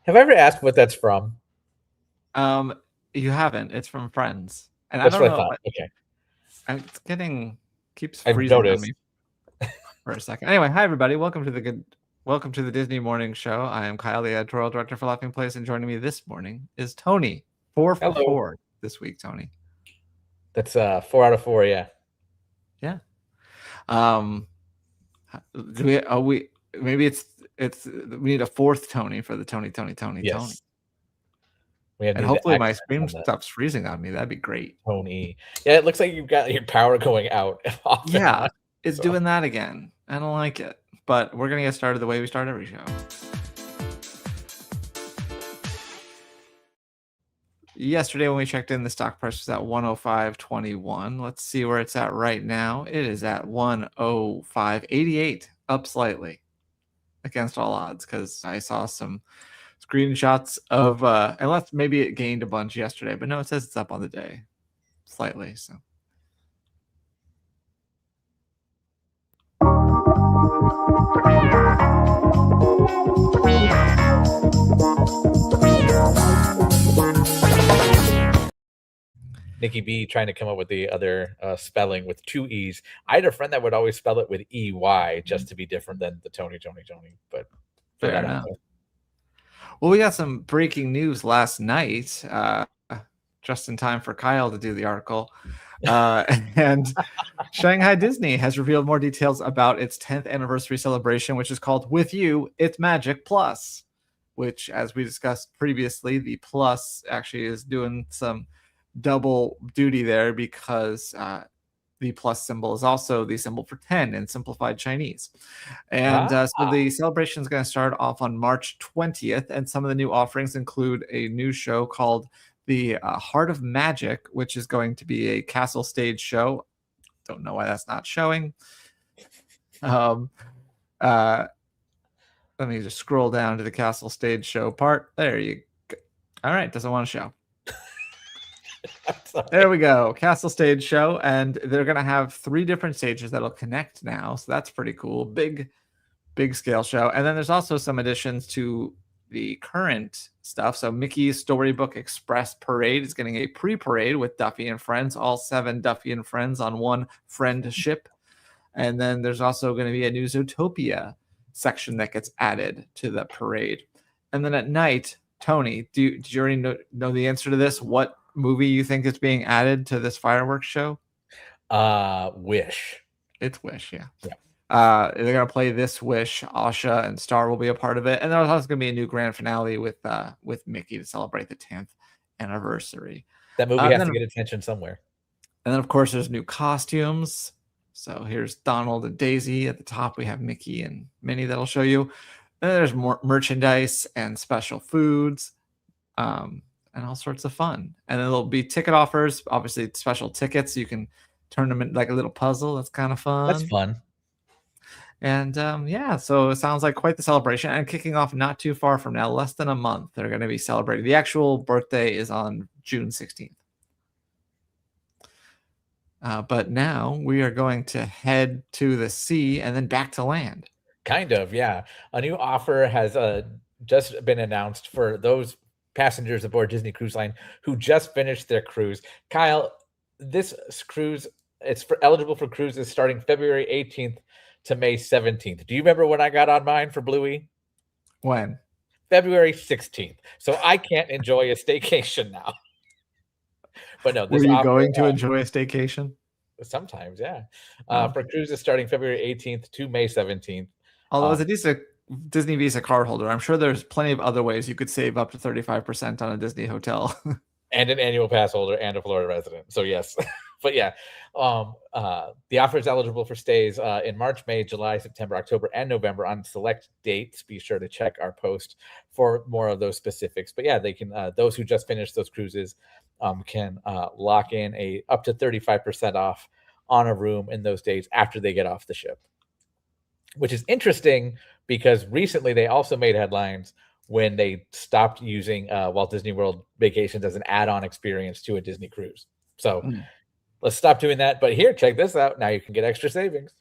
Have I ever asked what that's from? You haven't. It's from Friends, and That's I don't what I know. thought. Okay, It's keeps I've freezing on noticed. me for a second. Anyway, hi everybody. Welcome to the Disney Morning Show. I am Kyle, the editorial director for Laughing Place, and joining me this morning is Tony. 4 for Hello. 4 this week, Tony. That's 4 out of 4. Yeah. Yeah. Do we? Maybe it's we need a fourth Tony for the Tony. Yes. We have And the hopefully my accent screen on that. stops freezing on me. That'd be great. Tony. Yeah, it looks like you've got your power going out off and Yeah, on. it's doing that again. I don't like it. But we're gonna get started the way we start every show. Yesterday when we checked in, the stock price was at 105.21. Let's see where it's at right now. It is at 105.88, up slightly against all odds, because I saw some screenshots of unless maybe it gained a bunch yesterday, but no, it says it's up on the day slightly. So Nikki B trying to come up with the other spelling with 2 E's. I had a friend that would always spell it with EY just to be different than the Tony. But fair enough. Well, we got some breaking news last night, just in time for Kyle to do the article. And Shanghai Disney has revealed more details about its 10th anniversary celebration, which is called With You, It's Magic Plus, which, as we discussed previously, the plus actually is doing some double duty there, because the plus symbol is also the symbol for 10 in simplified Chinese. And so the celebration is going to start off on March 20th. And some of the new offerings include a new show called the Heart of Magic, which is going to be a castle stage show. Don't know why that's not showing. Let me just scroll down to the castle stage show part. There you go. All right, doesn't want to show. There we go. Castle stage show. And they're going to have 3 different stages that'll connect now. So that's pretty cool. Big scale show. And then there's also some additions to the current stuff. So Mickey's Storybook Express Parade is getting a pre-parade with Duffy and friends, all 7 Duffy and friends on one friend ship. And then there's also going to be a new Zootopia section that gets added to the parade. And then at night, Tony, do you already know the answer to this? What movie you think is being added to this fireworks show? Wish. It's Wish, yeah. Yeah. They're gonna play This Wish. Asha and Star will be a part of it, and there's also gonna be a new grand finale with Mickey to celebrate the 10th anniversary. That movie has to get attention somewhere. And then, of course, there's new costumes. So here's Donald and Daisy at the top. We have Mickey and Minnie that'll show you. And then there's more merchandise and special foods, and all sorts of fun. And then there'll be ticket offers. Obviously, special tickets. You can turn them into like a little puzzle. That's kind of fun. That's fun. And yeah, so it sounds like quite the celebration. And kicking off not too far from now, less than a month, they're going to be celebrating. The actual birthday is on June 16th. But now we are going to head to the sea and then back to land. Kind of, yeah. A new offer has just been announced for those passengers aboard Disney Cruise Line who just finished their cruise. Kyle, this cruise, it's eligible for cruises starting February 18th to May 17th. Do you remember when I got on mine for Bluey? When? February 16th. So I can't enjoy a staycation now. But no, were you going to enjoy a staycation? Sometimes, yeah. For cruises starting February 18th to May 17th. Although as a Disney Visa card holder, I'm sure there's plenty of other ways you could save up to 35% on a Disney hotel. And an annual pass holder and a Florida resident. So yes. But yeah, the offer is eligible for stays in March, May, July, September, October, and November on select dates. Be sure to check our post for more of those specifics. But yeah, they can those who just finished those cruises can lock in a up to 35% off on a room in those days after they get off the ship, which is interesting because recently they also made headlines when they stopped using Walt Disney World vacations as an add-on experience to a Disney cruise. So let's stop doing that. But here, check this out. Now you can get extra savings.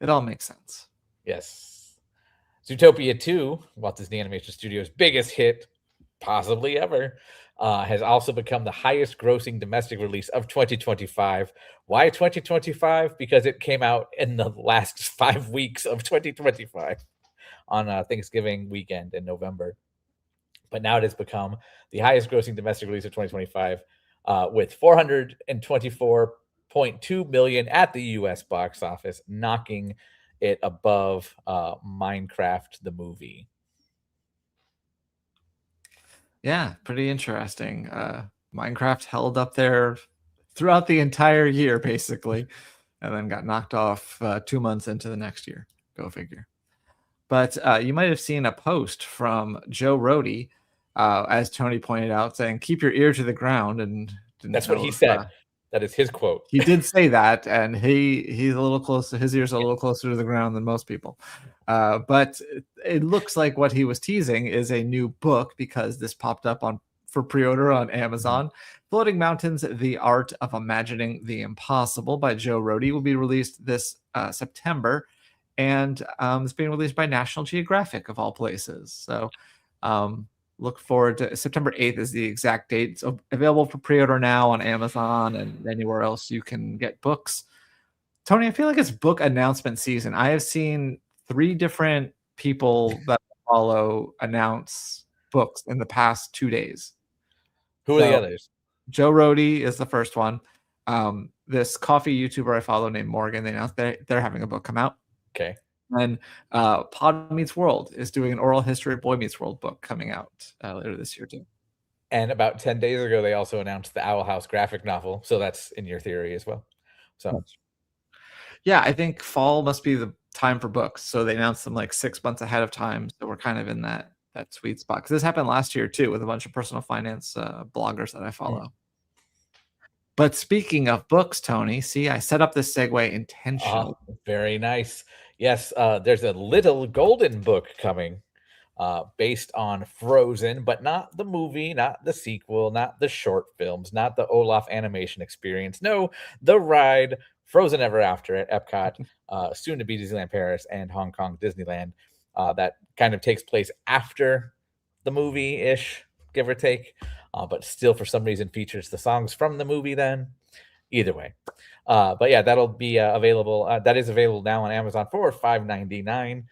It all makes sense. Yes. Zootopia 2, Walt Disney Animation Studios' biggest hit, possibly ever, has also become the highest grossing domestic release of 2025. Why 2025? Because it came out in the last 5 weeks of 2025 on Thanksgiving weekend in November. But now it has become the highest grossing domestic release of 2025 with 424.2 million at the US box office, knocking it above Minecraft the movie. Yeah, pretty interesting. Minecraft held up there throughout the entire year, basically, and then got knocked off 2 months into the next year. Go figure. But you might have seen a post from Joe Rohde, as Tony pointed out, saying, "Keep your ear to the ground." And that's what he said. That is his quote. He did say that, and he's a little closer. His ears are a little closer to the ground than most people. But it looks like what he was teasing is a new book, because this popped up for pre-order on Amazon. Floating Mountains: The Art of Imagining the Impossible by Joe Rohde will be released this September, and it's being released by National Geographic, of all places. So look forward to September 8th is the exact date. It's available for pre-order now on Amazon and anywhere else you can get books. Tony, I feel like it's book announcement season. I have seen 3 different people that I follow announce books in the past 2 days. Who are the others? Joe Rohde is the first one. This coffee YouTuber I follow named Morgan, they announced they're having a book come out. Okay. And Pod Meets World is doing an oral history of Boy Meets World book coming out later this year too. And about 10 days ago, they also announced the Owl House graphic novel. So that's in your theory as well. So yeah, I think fall must be the time for books. So they announced them like 6 months ahead of time. So we're kind of in that sweet spot. Because this happened last year too with a bunch of personal finance bloggers that I follow. But speaking of books, Tony, see, I set up this segue intentionally. Very nice. Yes, there's a little golden book coming based on Frozen, but not the movie, not the sequel, not the short films, not the Olaf animation experience. No, the ride Frozen Ever After at Epcot, soon to be Disneyland Paris and Hong Kong Disneyland. That kind of takes place after the movie-ish, give or take, but still for some reason features the songs from the movie then. Either way. But yeah, that'll be available. That is available now on Amazon for $5.99,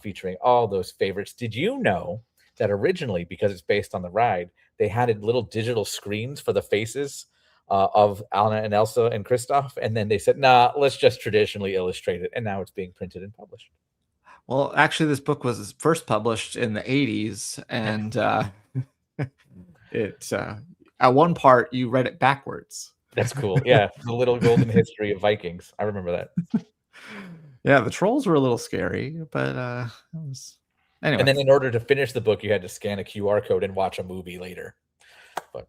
featuring all those favorites. Did you know that originally, because it's based on the ride, they had little digital screens for the faces of Anna and Elsa and Kristoff, and then they said, nah, let's just traditionally illustrate it, and now it's being printed and published. Well, actually, this book was first published in the 80s, and it at one part you read it backwards. That's cool. Yeah, the little golden history of Vikings. I remember that. Yeah, the trolls were a little scary, but it was anyway. And then in order to finish the book, you had to scan a QR code and watch a movie later. But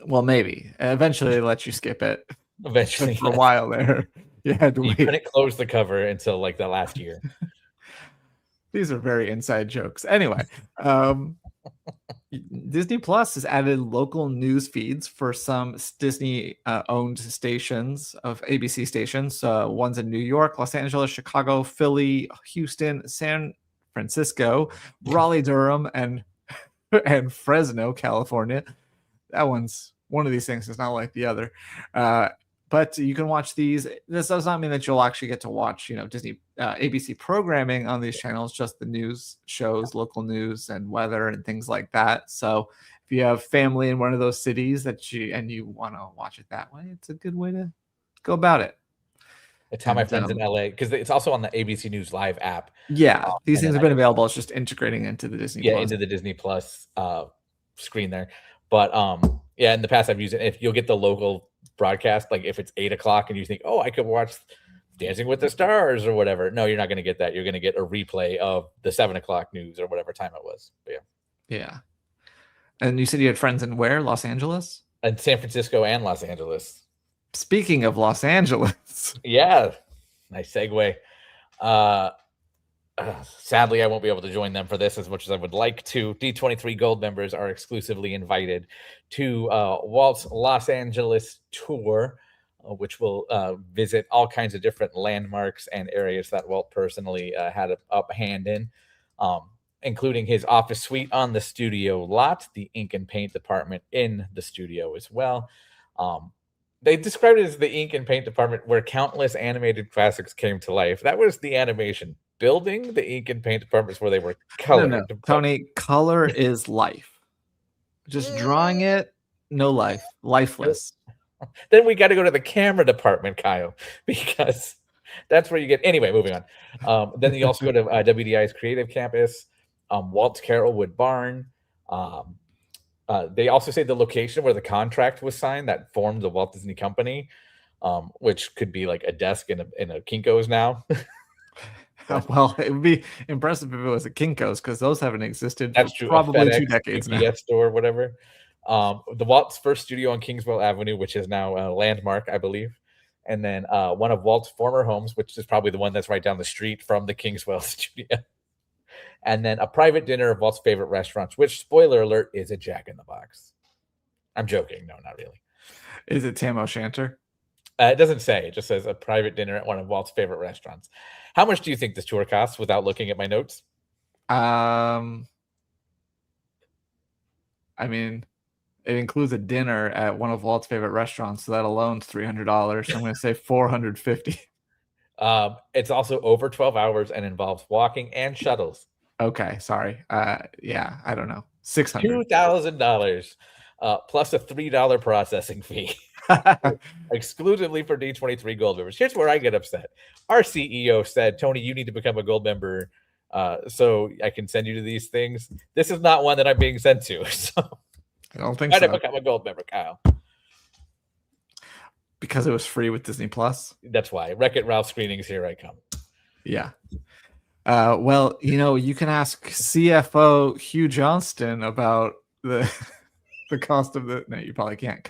well, maybe eventually they let you skip it. Eventually, for a while there, you had to wait. You couldn't close the cover until like the last year. These are very inside jokes. Anyway, Disney Plus has added local news feeds for some Disney owned stations of ABC stations. Ones in New York, Los Angeles, Chicago, Philly, Houston, San Francisco, Raleigh, Durham, and Fresno, California. That one of these things is not like the other. But you can watch these. This does not mean that you'll actually get to watch, Disney ABC programming on these channels, just the news shows, local news and weather and things like that. So if you have family in one of those cities and you want to watch it that way, it's a good way to go about it. It's how my friends in LA, because it's also on the ABC News Live app. Yeah, these things have been available. It's just integrating into the Disney Plus. Into the Disney Plus screen there. But yeah, in the past I've used it. If you'll get the local broadcast, like if it's 8:00 and you think, oh, I could watch Dancing with the Stars or whatever. No, you're not going to get that. You're going to get a replay of the 7:00 news or whatever time it was. But yeah. And you said you had friends in where? Los Angeles? And San Francisco and Los Angeles. Speaking of Los Angeles. Yeah. Nice segue. Sadly, I won't be able to join them for this as much as I would like to. D23 Gold members are exclusively invited to Walt's Los Angeles tour which will visit all kinds of different landmarks and areas that Walt personally had a up hand in, including his office suite on the studio lot, the ink and paint department in the studio as well. They described it as the ink and paint department where countless animated classics came to life. That was the animation building. The ink and paint departments where they were colored. No, Tony, color is life. Just drawing it, no life, lifeless. Then we got to go to the camera department, Kyle, because that's where you get. Anyway, moving on. Then you also go to WDI's creative campus, Walt's Carrollwood Barn. They also say the location where the contract was signed that formed the Walt Disney Company, which could be like a desk in a Kinko's now. Well, it would be impressive if it was a Kinko's, because those haven't existed That's for true. probably FedEx, 2 decades now. UPS store, whatever. The Walt's first studio on Kingswell Avenue, which is now a landmark, I believe. And then one of Walt's former homes, which is probably the one that's right down the street from the Kingswell studio. And then a private dinner of Walt's favorite restaurants, which, spoiler alert, is a Jack in the Box. I'm joking. No, not really. Is it Tam O'Shanter? It doesn't say. It just says a private dinner at one of Walt's favorite restaurants. How much do you think this tour costs without looking at my notes? I mean, it includes a dinner at one of Walt's favorite restaurants, so that alone's $300. So I'm going to say $450. It's also over 12 hours and involves walking and shuttles. Okay, sorry. Yeah, I don't know. $600. $2,000 plus a $3 processing fee. Exclusively for D23 gold members. Here's where I get upset. Our CEO said, Tony, you need to become a gold member so I can send you to these things. This is not one that I'm being sent to. So I don't think I so. to become a gold member, Kyle. Because it was free with Disney Plus? That's why. Wreck-It Ralph screenings, here I come. Yeah. Well, you can ask CFO Hugh Johnston about the cost of the. No, you probably can't,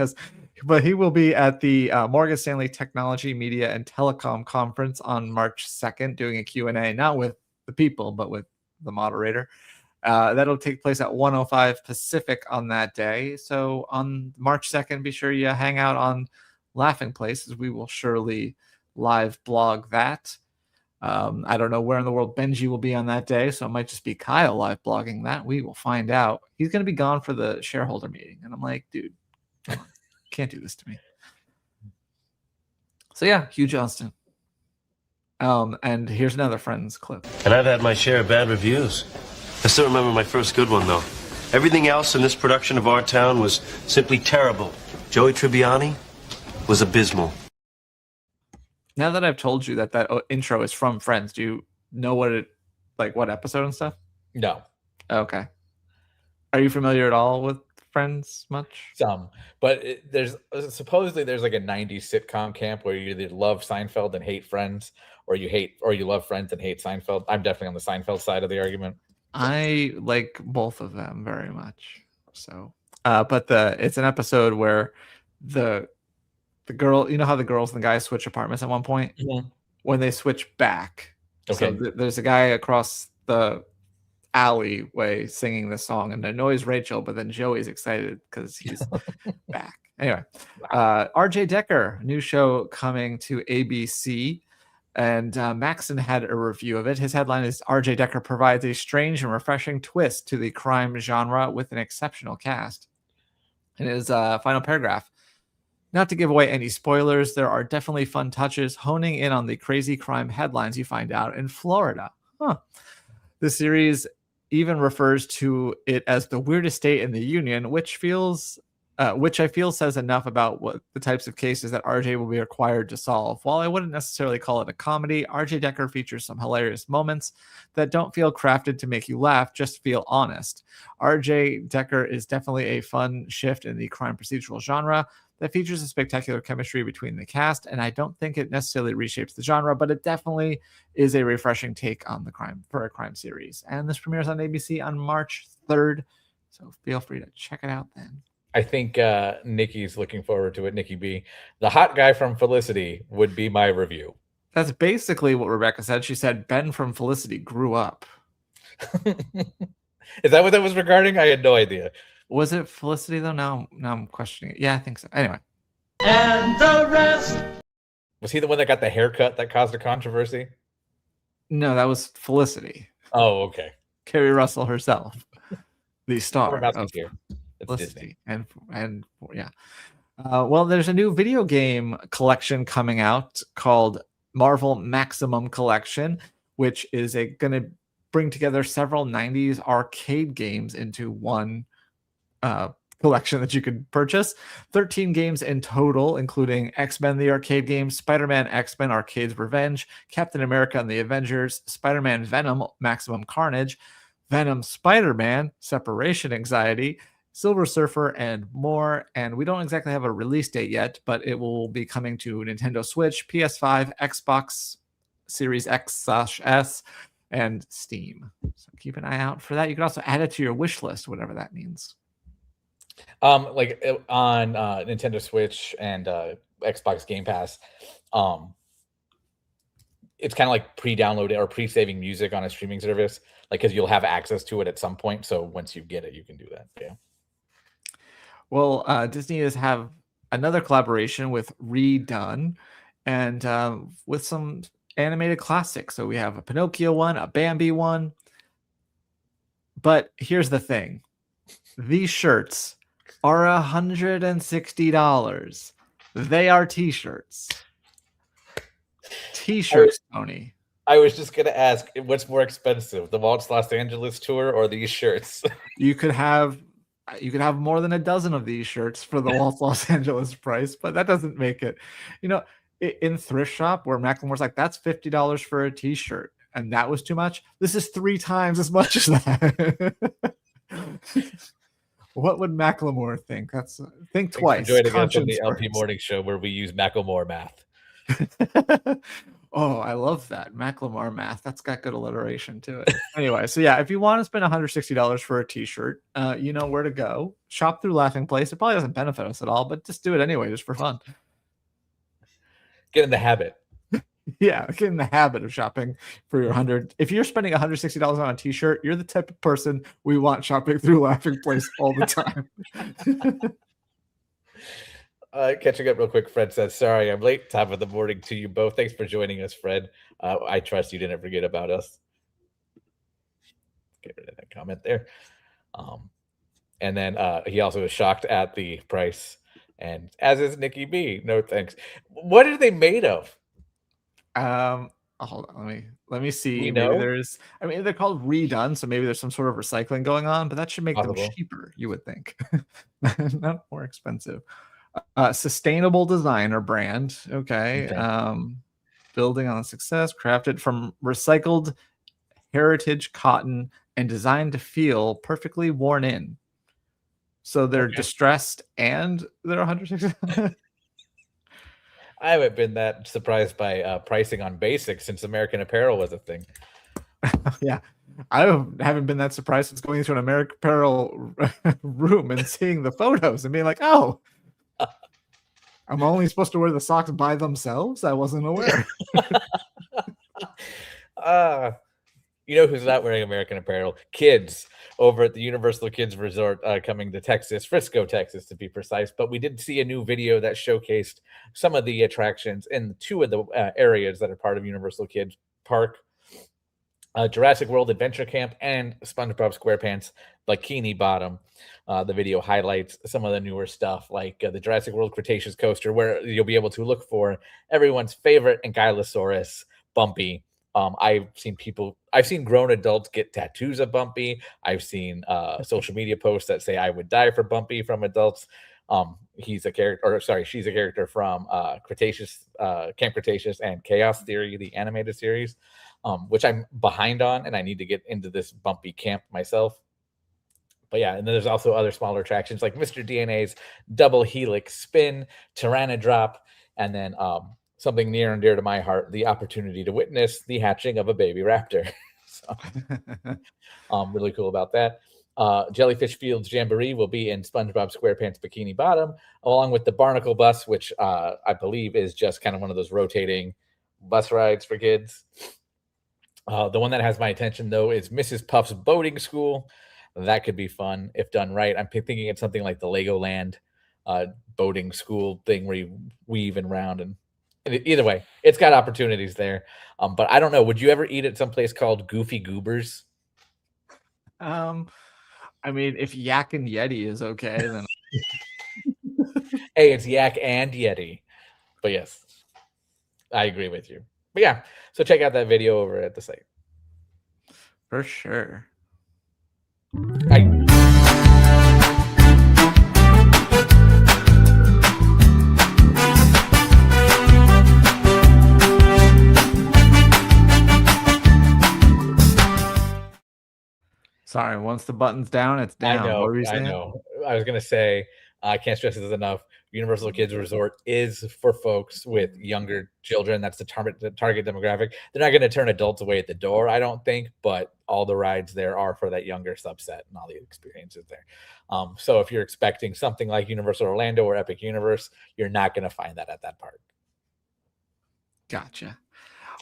but he will be at the Morgan Stanley Technology, Media, and Telecom Conference on March 2nd, doing a Q&A, not with the people, but with the moderator. That'll take place at 1:05 Pacific on that day. So on March 2nd, be sure you hang out on Laughing Places. We will surely live blog that. I don't know where in the world Benji will be on that day, so it might just be Kyle live blogging that. We will find out. He's going to be gone for the shareholder meeting, and I'm like, dude, come on. Can't do this to me. So yeah, Hugh Johnston. And here's another Friends clip. And I've had my share of bad reviews. I still remember my first good one, though. Everything else in this production of Our Town was simply terrible. Joey Tribbiani was abysmal. Now that I've told you that intro is from Friends, do you know what episode and stuff? No. Okay. Are you familiar at all with Friends much? Some, but there's supposedly there's like a 90s sitcom camp where you either love Seinfeld and hate Friends, or you love Friends and hate Seinfeld. I'm definitely on the Seinfeld side of the argument. I like both of them very much. So, but it's an episode where the girl, you know how the girls and the guys switch apartments at one point? Mm-hmm. When they switch back. Okay. So there's a guy across the alleyway singing the song, and it annoys Rachel, but then Joey's excited because he's back. Anyway, RJ Decker, new show coming to ABC, and Maxon had a review of it. His headline is RJ Decker provides a strange and refreshing twist to the crime genre with an exceptional cast. In his final paragraph, not to give away any spoilers, there are definitely fun touches honing in on the crazy crime headlines you find out in Florida. The series even refers to it as the weirdest state in the union, which I feel says enough about what the types of cases that RJ will be required to solve. While I wouldn't necessarily call it a comedy, RJ Decker features some hilarious moments that don't feel crafted to make you laugh, just feel honest. RJ Decker is definitely a fun shift in the crime procedural genre that features a spectacular chemistry between the cast, and I don't think it necessarily reshapes the genre, but it definitely is a refreshing take on the crime series. And this premieres on ABC on March 3rd, so feel free to check it out then. I think Nikki's looking forward to it. Nikki B, the hot guy from Felicity, would be my review. That's basically what Rebecca said. She said Ben from Felicity grew up. Is that what that was regarding? I had no idea. Was it Felicity though? Now I'm questioning it. Yeah, I think so. Anyway, And the rest. Was he the one that got the haircut that caused a controversy? No, that was Felicity. Oh, okay. Carrie Russell herself, the star Mouse of here. It's Felicity. Disney. And yeah. Well, there's a new video game collection coming out called Marvel Maximum Collection, which is going to bring together several 90s arcade games into one collection that you could purchase. 13 games in total, including X-Men the arcade game, Spider-Man X-Men Arcade's Revenge, Captain America and the Avengers, Spider-Man Venom Maximum Carnage, Venom Spider-Man Separation Anxiety, Silver Surfer, and more. And we don't exactly have a release date yet, but it will be coming to Nintendo Switch, PS5, Xbox Series X/S, and Steam. So keep an eye out for that. You can also add it to your wish list, whatever that means. Like on Nintendo Switch and Xbox Game Pass, it's kind of like pre-downloading or pre-saving music on a streaming service, like because you'll have access to it at some point. So once you get it, you can do that. Yeah. Well, Disney has have another collaboration with Redone, and with some animated classics. So we have a Pinocchio one, a Bambi one. But here's the thing: these shirts are $160. They are t-shirts. T-shirts, Tony. I was just gonna ask, what's more expensive, the Walt's Los Angeles tour or these shirts? You could have more than a dozen of these shirts for the Walt Los Angeles price, but that doesn't make it. In thrift shop where Macklemore's like, that's $50 for a t-shirt, and that was too much. This is 3 times as much as that. What would Macklemore think? Think twice. Joining us on the LP Morning Show where we use Macklemore math. Oh, I love that. Macklemore math. That's got good alliteration to it. Anyway, so yeah, if you want to spend $160 for a t-shirt, you know where to go. Shop through Laughing Place. It probably doesn't benefit us at all, but just do it anyway, just for fun. Get in the habit. Yeah, get in the habit of shopping for your 100. If you're spending $160 on a t-shirt, you're the type of person we want shopping through Laughing Place all the time. Catching up real quick, Fred says, sorry, I'm late. Top of the morning to you both. Thanks for joining us, Fred. I trust you didn't forget about us. Get rid of that comment there. And then he also is shocked at the price, and as is Nikki B. No thanks. What are they made of? Hold on, let me see. Maybe they're called Redone, so maybe there's some sort of recycling going on, but that should make them cheaper, you would think. Not more expensive. Sustainable designer brand. Okay. Building on success, crafted from recycled heritage cotton and designed to feel perfectly worn in. So they're distressed and they're 160. I haven't been that surprised by pricing on basics since American Apparel was a thing. Yeah, I haven't been that surprised since going into an American Apparel room and seeing the photos and being like, oh, I'm only supposed to wear the socks by themselves? I wasn't aware. You know who's not wearing American Apparel? Kids over at the Universal Kids Resort coming to Texas, Frisco, Texas, to be precise. But we did see a new video that showcased some of the attractions in 2 of the areas that are part of Universal Kids Park. Jurassic World Adventure Camp and SpongeBob SquarePants Bikini Bottom. The video highlights some of the newer stuff, like the Jurassic World Cretaceous Coaster, where you'll be able to look for everyone's favorite Ankylosaurus, Bumpy. I've seen grown adults get tattoos of Bumpy. I've seen social media posts that say I would die for Bumpy from adults. She's a character from Cretaceous, Camp Cretaceous and Chaos Theory, the animated series, which I'm behind on, and I need to get into this Bumpy camp myself. But yeah, and then there's also other smaller attractions like Mr. DNA's Double Helix Spin, Tyrannodrop, and then something near and dear to my heart, the opportunity to witness the hatching of a baby raptor. So, really cool about that. Jellyfish Fields Jamboree will be in SpongeBob SquarePants Bikini Bottom, along with the Barnacle Bus, which I believe is just kind of one of those rotating bus rides for kids. The one that has my attention, though, is Mrs. Puff's Boating School. That could be fun if done right. I'm thinking it's something like the Legoland boating school thing where you weave and round. And either way, it's got opportunities there. But I don't know. Would you ever eat at some place called Goofy Goobers? I mean, if Yak and Yeti is okay, then Hey, it's Yak and Yeti. But yes, I agree with you. But yeah, so check out that video over at the site. for sure. Sorry, once the button's down, it's down. I know. What were you saying? I know. I was gonna say I can't stress this enough. Universal Kids Resort is for folks with younger children. That's the target demographic. They're not going to turn adults away at the door, I don't think, but all the rides there are for that younger subset and all the experiences there. So if you're expecting something like Universal Orlando or Epic Universe, you're not going to find that at that park. Gotcha.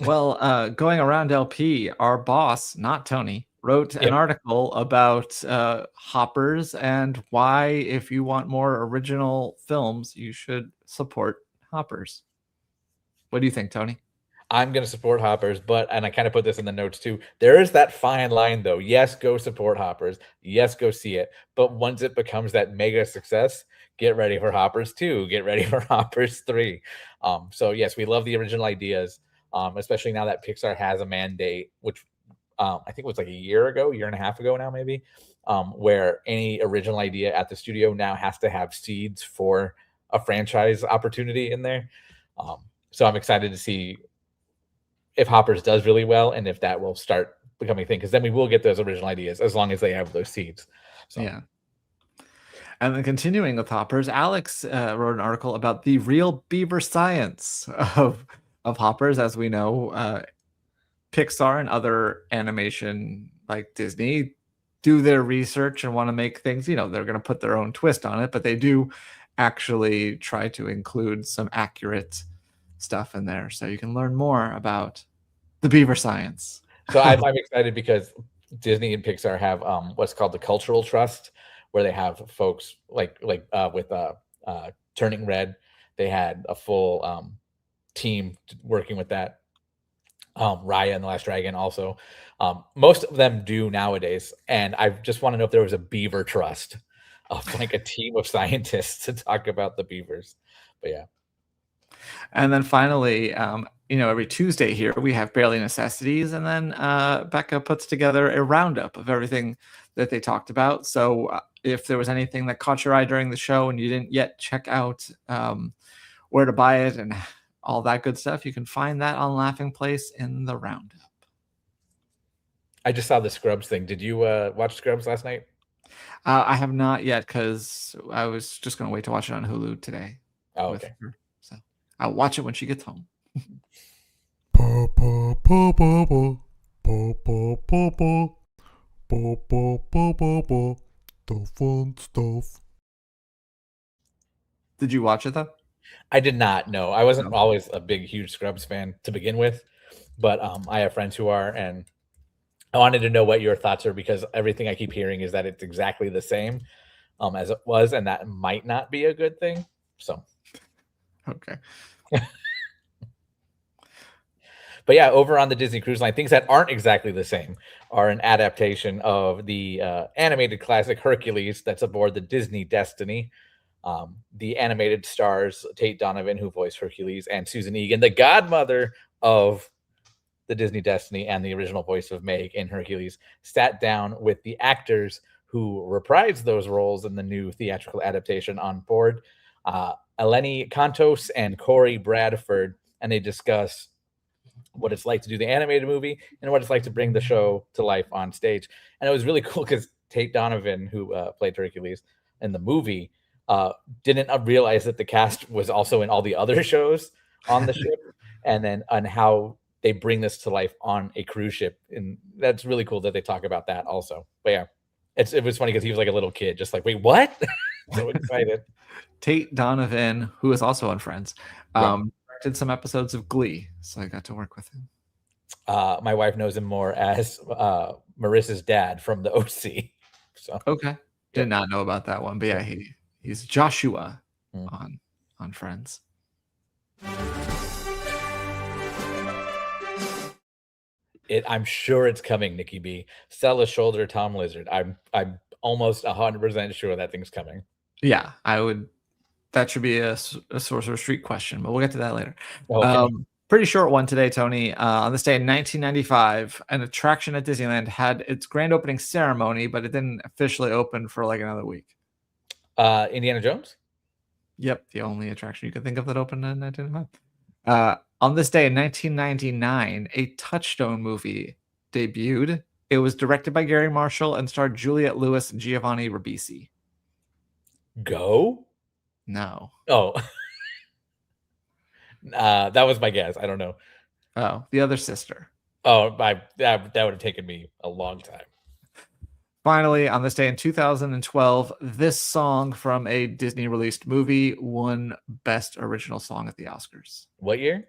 Well, going around LP, our boss, not Tony, wrote an article about hoppers and why, if you want more original films, you should support hoppers. What do you think, Tony? I'm going to support hoppers, and I kind of put this in the notes too. There is that fine line, though. Yes, go support hoppers. Yes, go see it. But once it becomes that mega success, get ready for hoppers 2. Get ready for hoppers 3. So yes, we love the original ideas, especially now that Pixar has a mandate, which I think it was like a year and a half ago now, maybe, where any original idea at the studio now has to have seeds for a franchise opportunity in there. So I'm excited to see if Hoppers does really well and if that will start becoming a thing, because then we will get those original ideas as long as they have those seeds. So. Yeah. And then continuing with Hoppers, Alex wrote an article about the real beaver science of Hoppers. As we know, Pixar and other animation like Disney do their research and want to make things, they're going to put their own twist on it, but they do actually try to include some accurate stuff in there so you can learn more about the beaver science. So I'm excited because Disney and Pixar have what's called the Cultural Trust, where they have folks like with Turning Red. They had a full team working with that. Raya and the Last Dragon also. Most of them do nowadays, and I just want to know if there was a beaver trust of like a team of scientists to talk about the beavers. But yeah. And then finally, every Tuesday here we have Barely Necessities, and then Becca puts together a roundup of everything that they talked about. So if there was anything that caught your eye during the show and you didn't yet check out where to buy it and all that good stuff, you can find that on Laughing Place in the roundup. I just saw the Scrubs thing. Did you watch Scrubs last night? I have not yet, because I was just going to wait to watch it on Hulu today. Oh, okay. So I'll watch it when she gets home. The fun stuff. Did you watch it though? I did not. No, I wasn't always a big, huge Scrubs fan to begin with, but I have friends who are, and I wanted to know what your thoughts are, because everything I keep hearing is that it's exactly the same as it was, and that might not be a good thing. So, okay. But yeah, over on the Disney Cruise Line, things that aren't exactly the same are an adaptation of the animated classic Hercules that's aboard the Disney Destiny. The animated stars Tate Donovan, who voiced Hercules, and Susan Egan, the godmother of the Disney Destiny and the original voice of Meg in Hercules, sat down with the actors who reprised those roles in the new theatrical adaptation on board, Eleni Kantos and Corey Bradford, and they discuss what it's like to do the animated movie and what it's like to bring the show to life on stage. And it was really cool because Tate Donovan, who played Hercules in the movie, didn't realize that the cast was also in all the other shows on the ship, and then on how they bring this to life on a cruise ship. And that's really cool that they talk about that also. But yeah, it was funny because he was like a little kid, just like, wait, what? So excited. Tate Donovan, who is also on Friends, directed some episodes of Glee, so I got to work with him. My wife knows him more as Marissa's dad from the OC. So okay, did not know about that one, but yeah, he's Joshua on Friends. I'm sure it's coming, Nikki B. Sell a shoulder, Tom Lizard. I'm almost 100% sure that thing's coming. Yeah, I would. That should be a Sorcerer Streak question, but we'll get to that later. Okay. Pretty short one today, Tony. On this day in 1995, an attraction at Disneyland had its grand opening ceremony, but it didn't officially open for like another week. Indiana Jones? Yep, the only attraction you can think of that opened in 1995. On this day in 1999, a Touchstone movie debuted. It was directed by Gary Marshall and starred Juliette Lewis and Giovanni Ribisi. Go? No. Oh. That was my guess. I don't know. Oh, The Other Sister. Oh, that would have taken me a long time. Finally, on this day in 2012, this song from a Disney-released movie won Best Original Song at the Oscars. What year?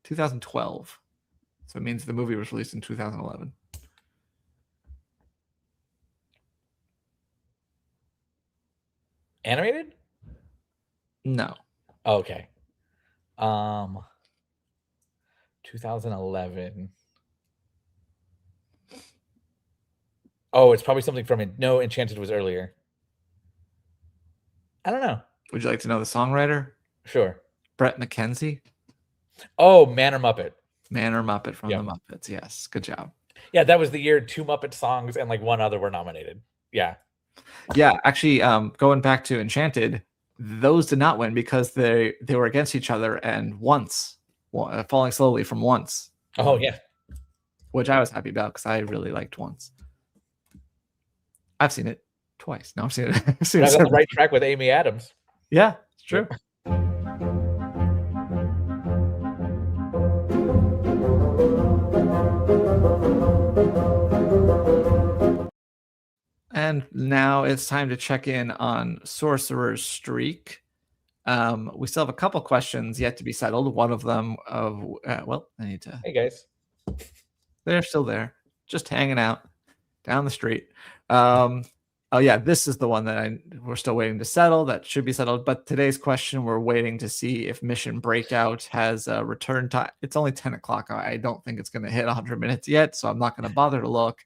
2012. So it means the movie was released in 2011. Animated? No. Okay. 2011. Oh, it's probably something from it. No, Enchanted was earlier. I don't know. Would you like to know the songwriter? Sure. Brett McKenzie. Oh, Man or Muppet. Man or Muppet from Yep. the Muppets. Yes. Good job. Yeah, that was the year 2 Muppet songs and like one other were nominated. Yeah. Yeah, actually, going back to Enchanted, those did not win because they were against each other and Falling Slowly from Once. Oh, yeah. Which I was happy about because I really liked Once. I've seen it twice. No, I've seen it. I've seen I it was on the several- right track with Amy Adams. Yeah, it's true. And now it's time to check in on Sorcerer Streak. We still have a couple questions yet to be settled. One of them I need to. Hey, guys. They're still there, just hanging out down the street. Oh yeah, this is the one that we're still waiting to settle. That should be settled. But today's question, we're waiting to see if Mission Breakout has a return time. It's only 10 o'clock. I don't think it's going to hit 100 minutes yet, so I'm not going to bother to look.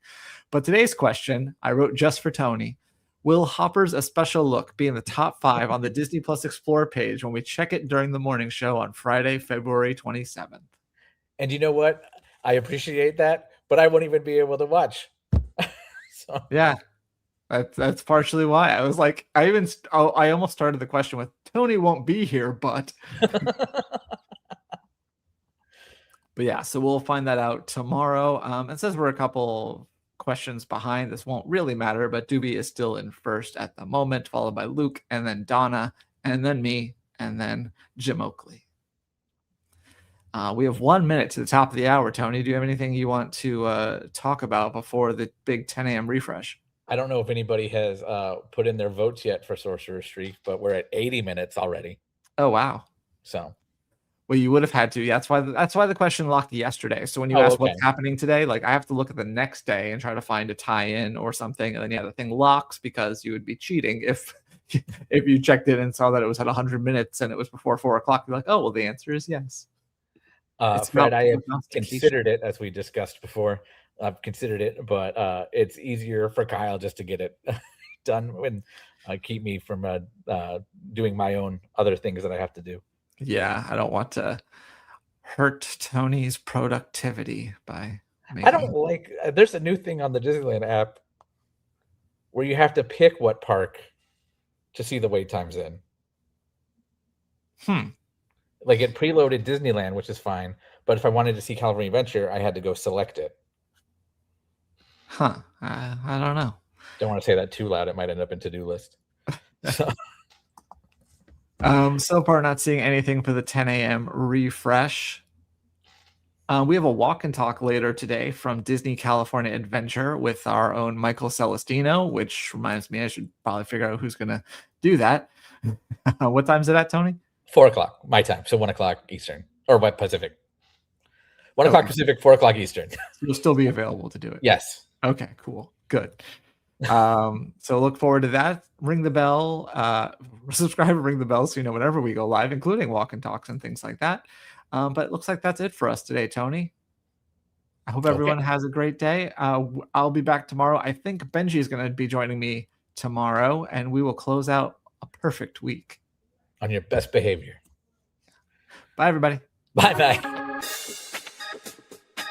But today's question, I wrote just for Tony. Will Hopper's A Special Look be in the top 5 on the Disney Plus Explore page when we check it during the morning show on Friday, February 27th? And you know what? I appreciate that, but I won't even be able to watch. So. Yeah. That's partially why I was like, I almost started the question with Tony won't be here, but yeah, so we'll find that out tomorrow. It says we're a couple questions behind. This won't really matter, but Doobie is still in first at the moment, followed by Luke, and then Donna, and then me, and then Jim Oakley. We have 1 minute to the top of the hour. Tony, do you have anything you want to talk about before the big 10 a.m. refresh? I don't know if anybody has put in their votes yet for Sorcerer Streak, but we're at 80 minutes already. Oh, wow. So, well, you would have had to. Yeah, that's why the question locked yesterday. So when you asked what's happening today, like I have to look at the next day and try to find a tie-in or something, and then the thing locks because you would be cheating if you checked it and saw that it was at 100 minutes and it was before 4 o'clock. You're like, oh, well, the answer is yes. Fred, I have considered it, as we discussed before. I've considered it, but it's easier for Kyle just to get it done and keep me from doing my own other things that I have to do. Yeah, I don't want to hurt Tony's productivity by I don't like there's a new thing on the Disneyland app where you have to pick what park to see the wait times in. Like it preloaded Disneyland, which is fine, but if I wanted to see California Adventure, I had to go select it. I don't know. Don't want to say that too loud. It might end up in to-do list. So far, not seeing anything for the 10 a.m. refresh. We have a walk and talk later today from Disney California Adventure with our own Michael Celestino, which reminds me I should probably figure out who's going to do that. What time is it at, Tony? 4 o'clock, my time. So 1 o'clock Eastern or what Pacific. 1 o'clock Pacific, 4 o'clock Eastern. You'll still be available to do it. Yes. Okay, cool. Good. So look forward to that. Ring the bell, subscribe and ring the bell so you know whenever we go live, including walk and talks and things like that. But it looks like that's it for us today, Tony. I hope everyone has a great day. I'll be back tomorrow. I think Benji is going to be joining me tomorrow, and we will close out a perfect week. On your best behavior. Bye, everybody. Bye-bye.